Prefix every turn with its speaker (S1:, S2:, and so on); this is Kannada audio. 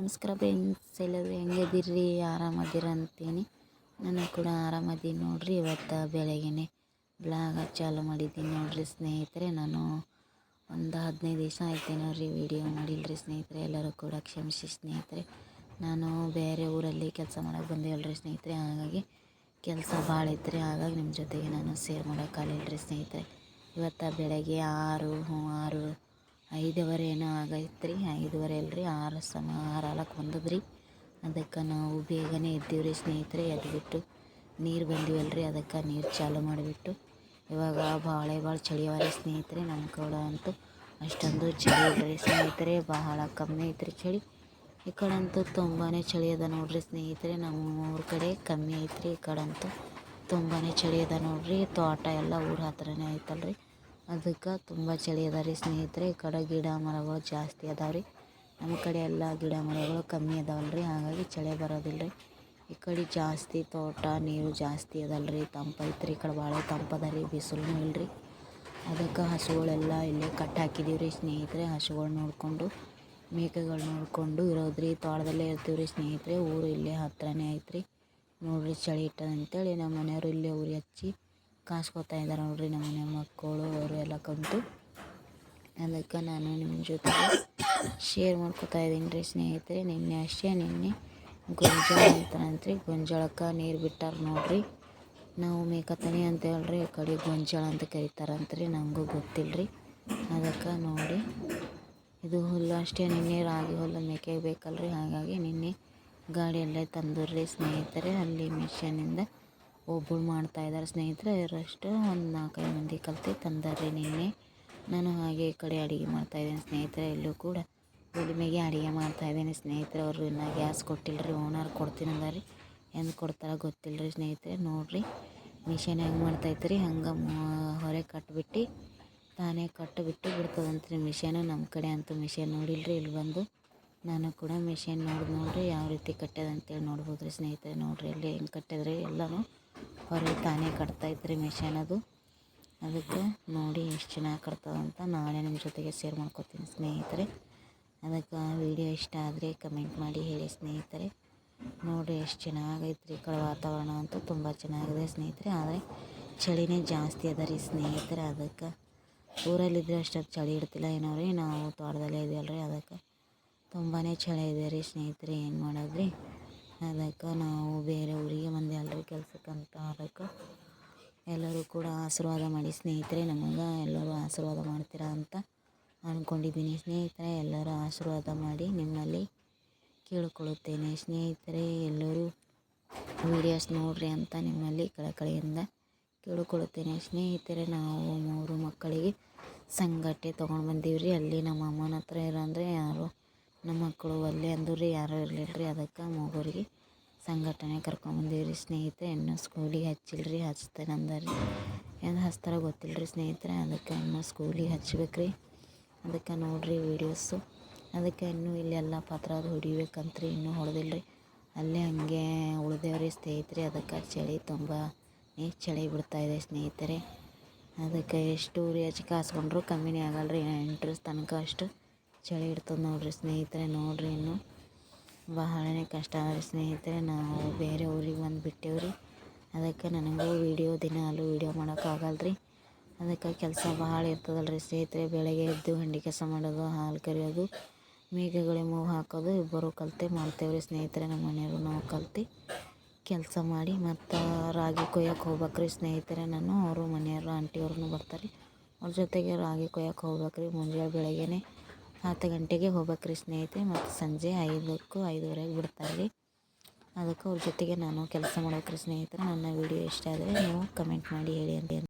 S1: ನಮಸ್ಕಾರ ಫ್ರೆಂಡ್ಸ್, ಎಲ್ಲರೂ ಹೆಂಗಿದ್ದೀರಿ? ಆರಾಮದಿರ ಅಂತೀನಿ. ನಾನು ಕೂಡ ಆರಾಮದೀನಿ ನೋಡ್ರಿ. ಇವತ್ತು ಬೆಳಗ್ಗೆನೆ ಬ್ಲಾಗ ಚಾಲು ಮಾಡಿದ್ದೀನಿ ನೋಡ್ರಿ ಸ್ನೇಹಿತರೆ. ನಾನು ಒಂದು 15 ದಿವಸ ಆಯ್ತು ನೋಡ್ರಿ ವಿಡಿಯೋ ಮಾಡಿಲ್ರಿ ಸ್ನೇಹಿತರೆ. ಎಲ್ಲರೂ ಕೂಡ ಕ್ಷಮಿಸಿ ಸ್ನೇಹಿತರೆ. ನಾನು ಬೇರೆ ಊರಲ್ಲಿ ಕೆಲಸ ಮಾಡೋಕ್ಕೆ ಬಂದೇವಲ್ರಿ ಸ್ನೇಹಿತರೆ. ಹಾಗಾಗಿ ಕೆಲಸ ಭಾಳ ಇತ್ತು, ಹಾಗಾಗಿ ನಿಮ್ಮ ಜೊತೆಗೆ ನಾನು ಶೇರ್ ಮಾಡೋಕ್ಕಾಗಲಿಲ್ಲರಿ ಸ್ನೇಹಿತರೆ. ಇವತ್ತು ಬೆಳಗ್ಗೆ 5:15 ಏನೋ ಆಗೈತೆ ರೀ. 5:15 ಅಲ್ರಿ, 6 ಆಗಕ್ಕೆ ಬಂದದ್ರಿ. ಅದಕ್ಕೆ ನಾವು ಬೇಗನೆ ಎದ್ದೀವ್ರಿ ಸ್ನೇಹಿತರೆ. ಎದ್ಬಿಟ್ಟು ನೀರು ಬಂದಿವಲ್ರಿ, ಅದಕ್ಕೆ ನೀರು ಚಾಲು ಮಾಡಿಬಿಟ್ಟು ಇವಾಗ ಭಾಳ ಚಳಿ ಅವರಿ ಸ್ನೇಹಿತರೆ. ನಮ್ಮ ಕಡೆ ಅಂತೂ ಅಷ್ಟೊಂದು ಚಳಿ ಇಲ್ಲರಿ ಸ್ನೇಹಿತರೆ, ಬಹಳ ಕಮ್ಮಿ ಐತ್ರಿ ಚಳಿ. ಈ ಕಡೆ ಅಂತೂ ತುಂಬಾ ಚಳಿ ಅದ ನೋಡ್ರಿ ಸ್ನೇಹಿತರೆ. ನಮ್ಮ ಊರ ಕಡೆ ಕಮ್ಮಿ ಐತ್ರಿ, ಈ ಕಡೆ ಅಂತೂ ತುಂಬಾ ಚಳಿ ಅದ ನೋಡ್ರಿ. ತೋಟ ಎಲ್ಲ ಊರ ಹತ್ರನೇ ಐತಲ್ರಿ, ಅದಕ್ಕೆ ತುಂಬ ಚಳಿ ಅದ ರೀ ಸ್ನೇಹಿತರೆ. ಈ ಕಡೆ ಗಿಡ ಮರಗಳು ಜಾಸ್ತಿ ಅದಾವ್ರಿ. ನಮ್ಮ ಕಡೆ ಎಲ್ಲ ಗಿಡ ಮರಗಳು ಕಮ್ಮಿ ಅದಾವಲ್ರಿ, ಹಾಗಾಗಿ ಚಳಿ ಬರೋದಿಲ್ಲ ರೀ. ಈ ಕಡೆ ಜಾಸ್ತಿ ತೋಟ ನೀರು ಜಾಸ್ತಿ ಅದಲ್ರಿ, ತಂಪೈತ್ರಿ. ಈ ಕಡೆ ಭಾಳ ತಂಪದ ರೀ, ಬಿಸಿಲು ಇಲ್ರಿ. ಅದಕ್ಕೆ ಹಸುಗಳೆಲ್ಲ ಇಲ್ಲೇ ಕಟ್ಟಿ ಹಾಕಿದೀವಿ ರೀ ಸ್ನೇಹಿತರೆ. ಹಸುಗಳು ನೋಡಿಕೊಂಡು ಮೇಕೆಗಳು ನೋಡಿಕೊಂಡು ಇರೋದ್ರಿ. ತೋಟದಲ್ಲೇ ಇರ್ತೀವಿ ರೀ ಸ್ನೇಹಿತರೆ. ಊರು ಇಲ್ಲೇ ಹತ್ರನೇ ಐತ್ರಿ ನೋಡ್ರಿ. ಚಳಿ ಇಟ್ಟದ ಅಂತೇಳಿ ನಮ್ಮ ಮನೆಯವರು ಇಲ್ಲೇ ಉರಿ ಹಚ್ಚಿ ಕಾಸ್ಕೊತಾ ಇದ್ದಾರೆ ನೋಡ್ರಿ. ನಮ್ಮ ಮನೆ ಮಕ್ಕಳು ಅವರು ಎಲ್ಲ ಕಂತು. ಅದಕ್ಕೆ ನಾನು ನಿಮ್ಮ ಜೊತೆ ಶೇರ್ ಮಾಡ್ಕೊತಾ ಇದ್ದೀನಿ ರೀ ಸ್ನೇಹಿತರೆ. ನಿನ್ನೆ ಗೊಂಜಾಳ ಅಂತಾರಂತ್ರಿ, ಗೊಂಜಾಳಕ್ಕೆ ನೀರು ಬಿಟ್ಟಾರ ನೋಡ್ರಿ. ನಾವು ಮೇಕತನಿ ಅಂತ ಹೇಳ್ರಿ, ಈ ಕಡೆ ಗೊಂಜಾಳ ಅಂತ ಕರಿತಾರಂತ್ರಿ, ನನಗೂ ಗೊತ್ತಿಲ್ಲ ರೀ. ಅದಕ್ಕೆ ನೋಡಿ, ಇದು ಹುಲ್ಲು ಅಷ್ಟೇ. ನಿನ್ನೆ ರಾಗಿ ಹುಲ್ಲು ಮೇಕೆಗೆ ಬೇಕಲ್ರಿ, ಹಾಗಾಗಿ ನಿನ್ನೆ ಗಾಡಿಯಲ್ಲೇ ತಂದಿರ್ರಿ ಸ್ನೇಹಿತರೆ. ಅಲ್ಲಿ ಮಿಷನಿಂದ ಒಬ್ಬರು ಮಾಡ್ತಾಯಿದ್ದಾರೆ ಸ್ನೇಹಿತರೆ. ಅವರಷ್ಟು ಒಂದು 4-5 ಮಂದಿ ಕಲ್ತು ತಂದಾರ್ರಿ ನಿನ್ನೆ. ನಾನು ಹಾಗೆ ಈ ಕಡೆ ಅಡುಗೆ ಮಾಡ್ತಾಯಿದ್ದೀನಿ ಸ್ನೇಹಿತರೆ. ಇಲ್ಲೂ ಕೂಡ ಉಳಿಮೆಗೆ ಅಡುಗೆ ಮಾಡ್ತಾಯಿದ್ದೀನಿ ಸ್ನೇಹಿತರೆ. ಅವರು ಇನ್ನೂ ಗ್ಯಾಸ್ ಕೊಟ್ಟಿಲ್ಲ ರೀ, ಓನರ್ ಕೊಡ್ತೀನಿ ಅಂದಾರಿ. ಎಂದು ಕೊಡ್ತಾರ ಗೊತ್ತಿಲ್ಲ ರೀ ಸ್ನೇಹಿತರೆ. ನೋಡಿರಿ ಮಿಷನ್ ಹೆಂಗೆ ಮಾಡ್ತೈತೆ ರೀ, ಹಂಗೆ ಹೊರೆ ಕಟ್ಟಿಬಿಟ್ಟು ತಾನೇ ಕಟ್ಟಿಬಿಟ್ಟು ಬಿಡ್ತದಂತ್ರಿ ಮಿಷನು. ನಮ್ಮ ಕಡೆ ಅಂತೂ ಮಿಷನ್ ನೋಡಿಲ್ರಿ. ಇಲ್ಲಿ ಬಂದು ನಾನು ಕೂಡ ಮಿಷನ್ ನೋಡ್ರಿ ಯಾವ ರೀತಿ ಕಟ್ಟ್ಯದ ಅಂತೇಳಿ ನೋಡ್ಬೋದು ರೀ ಸ್ನೇಹಿತರೆ. ನೋಡಿರಿ ಇಲ್ಲಿ ಹೆಂಗೆ ಕಟ್ಟಿದ್ರಿ, ಎಲ್ಲನೂ ಹೊರೆ ತಾನೇ ಕಟ್ತೈತ್ರಿ ಮಿಷನ್ ಅದು. ಅದಕ್ಕೆ ನೋಡಿ ಎಷ್ಟು ಚೆನ್ನಾಗಿ ಕಟ್ತದಂತ ನಾಳೆ ನಿಮ್ಮ ಜೊತೆಗೆ ಶೇರ್ ಮಾಡ್ಕೊತೀನಿ ಸ್ನೇಹಿತರೆ. ಅದಕ್ಕೆ ವಿಡಿಯೋ ಇಷ್ಟ ಆದರೆ ಕಮೆಂಟ್ ಮಾಡಿ ಹೇಳಿ ಸ್ನೇಹಿತರೆ. ನೋಡಿರಿ ಎಷ್ಟು ಚೆನ್ನಾಗೈತ್ರಿ. ಈ ಕಡೆ ವಾತಾವರಣ ಅಂತೂ ತುಂಬ ಚೆನ್ನಾಗಿದೆ ಸ್ನೇಹಿತರೆ. ಆದರೆ ಚಳಿನೇ ಜಾಸ್ತಿ ಅದ ರೀ ಸ್ನೇಹಿತರೆ. ಅದಕ್ಕೆ ಊರಲ್ಲಿದ್ದರೆ ಅಷ್ಟೊಂದು ಚಳಿ ಇಡ್ತಿಲ್ಲ ಏನೋ ರೀ. ನಾವು ತೋಟದಲ್ಲೇ ಇದೆಯಲ್ರಿ, ಅದಕ್ಕೆ ತುಂಬಾ ಚಳಿ ಇದೆ ರೀ ಸ್ನೇಹಿತರೆ. ಏನು ಮಾಡೋದ್ರಿ. ಅದಕ್ಕೆ ನಾವು ಬೇರೆ ಊರಿಗೆ ಬಂದೇವಲ್ರಿ ಕೆಲ್ಸಕ್ಕಂತ. ಅದಕ್ಕೆ ಎಲ್ಲರೂ ಕೂಡ ಆಶೀರ್ವಾದ ಮಾಡಿ ಸ್ನೇಹಿತರೆ. ನಮಗೆ ಎಲ್ಲರೂ ಆಶೀರ್ವಾದ ಮಾಡ್ತೀರಾ ಅಂತ ಅಂದ್ಕೊಂಡಿದ್ದೀನಿ ಸ್ನೇಹಿತರೆ. ಎಲ್ಲರೂ ಆಶೀರ್ವಾದ ಮಾಡಿ ನಿಮ್ಮಲ್ಲಿ ಕೇಳಿಕೊಳ್ಳುತ್ತೇನೆ ಸ್ನೇಹಿತರೆ. ಎಲ್ಲರೂ ವೀಡಿಯೋಸ್ ನೋಡ್ರಿ ಅಂತ ನಿಮ್ಮಲ್ಲಿ ಕಳಕಳಿಯಿಂದ ಕೇಳಿಕೊಳ್ಳುತ್ತೇನೆ ಸ್ನೇಹಿತರೆ. ನಾವು 3 ಮಕ್ಕಳಿಗೆ ಸಂಗಟೆ ತೊಗೊಂಡು ಬಂದೀವ್ರಿ. ಅಲ್ಲಿ ನಮ್ಮ ಅಮ್ಮನ ಹತ್ರ ಇರೋಂದ್ರೆ ಯಾರು ನಮ್ಮ ಮಕ್ಕಳು ಒಲ್ಲೆ ಅಂದ್ರಿ, ಯಾರೂ ಇರಲಿಲ್ಲ ರೀ. ಅದಕ್ಕೆ ಮೂವರಿಗೆ ಸಂಘಟನೆ ಕರ್ಕೊಂಬಂದೀವ್ರಿ ಸ್ನೇಹಿತರೆ. ಇನ್ನೂ ಸ್ಕೂಲಿಗೆ ಹಚ್ಚಿಲ್ರಿ, ಹಚ್ತೇನೆ ಅಂದಾರಿ. ಏನು ಹಚ್ತಾರ ಗೊತ್ತಿಲ್ಲ ರೀ ಸ್ನೇಹಿತರೆ. ಅದಕ್ಕೆ ಇನ್ನೂ ಸ್ಕೂಲಿಗೆ ಹಚ್ಬೇಕ್ರಿ. ಅದಕ್ಕೆ ನೋಡಿರಿ ವೀಡಿಯೋಸು. ಅದಕ್ಕೆ ಇನ್ನೂ ಇಲ್ಲೆಲ್ಲ ಪತ್ರ ಅದು ಹೊಡಿಬೇಕಂತ್ರಿ, ಇನ್ನೂ ಹೊಡೆದಿಲ್ಲ ರೀ. ಅಲ್ಲೇ ಹಾಗೆ ಉಳ್ದೇವ್ರಿ ಸ್ನೇಹಿತರೆ. ಅದಕ್ಕೆ ಚಳಿ ತುಂಬ ಚಳಿ ಬಿಡ್ತಾಯಿದೆ ಸ್ನೇಹಿತರೆ. ಅದಕ್ಕೆ ಎಷ್ಟು ಉರಿ ಹಚ್ಚಿ ಕಾಸ್ಕೊಂಡ್ರು ಕಮ್ಮಿನೇ ಆಗಲ್ರಿ. 8 ತನಕ ಅಷ್ಟು ಚಳಿ ಇಡ್ತದೆ ನೋಡಿರಿ ಸ್ನೇಹಿತರೆ. ನೋಡಿರಿ ಇನ್ನೂ ಬಹಳನೇ ಕಷ್ಟ ರೀ ಸ್ನೇಹಿತರೆ. ನಾವು ಬೇರೆ ಊರಿಗೆ ಬಂದುಬಿಟ್ಟೇವ್ರಿ. ಅದಕ್ಕೆ ನನಗೂ ದಿನಾಲೂ ವೀಡಿಯೋ ಮಾಡೋಕ್ಕಾಗಲ್ರಿ. ಅದಕ್ಕೆ ಕೆಲಸ ಭಾಳ ಇರ್ತದಲ್ರಿ ಸ್ನೇಹಿತರೆ. ಬೆಳಗ್ಗೆ ಎದ್ದು ಹಂಡಿ ಕೆಲಸ ಮಾಡೋದು, ಹಾಲು ಕರಿಯೋದು, ಮೇಕೆಗಳಿಗೆ ಮೇವು ಹಾಕೋದು ಇಬ್ಬರು ಕಲಿತೆ ಮಾಡ್ತೇವ್ರಿ ಸ್ನೇಹಿತರೆ. ನಮ್ಮ ಮನೆಯವರು ನಾವು ಕಲ್ತು ಕೆಲಸ ಮಾಡಿ ಮತ್ತು ರಾಗಿ ಕೊಯ್ಯಕ್ಕೆ ಹೋಗ್ಬೇಕ್ರಿ ಸ್ನೇಹಿತರೆ. ನಾನು ಅವರು ಮನೆಯವರು ಆಂಟಿಯವ್ರೂ ಬರ್ತಾರೆ, ಅವ್ರ ಜೊತೆಗೆ ರಾಗಿ ಕೊಯ್ಯಕ್ಕೆ ಹೋಗ್ಬೇಕ್ರಿ. ಮುಂಜಾನೆ ಬೆಳಗ್ಗೆನೇ 10 ಗಂಟೆಗೆ ಹೋಗ್ಬೇಕ್ರಿ ಸ್ನೇಹಿತರೆ. ಮತ್ತು ಸಂಜೆ 5-5:30ಗೆ ಬಿಡ್ತಾರೆ ರೀ. ಅದಕ್ಕೆ ಅವ್ರ ಜೊತೆಗೆ ನಾನು ಕೆಲಸ ಮಾಡೋಕ್ರಿ ಸ್ನೇಹಿತರೆ. ನನ್ನ ವಿಡಿಯೋ ಇಷ್ಟ ಆದರೆ ನೀವು ಕಮೆಂಟ್ ಮಾಡಿ ಹೇಳಿ ಅಂತ.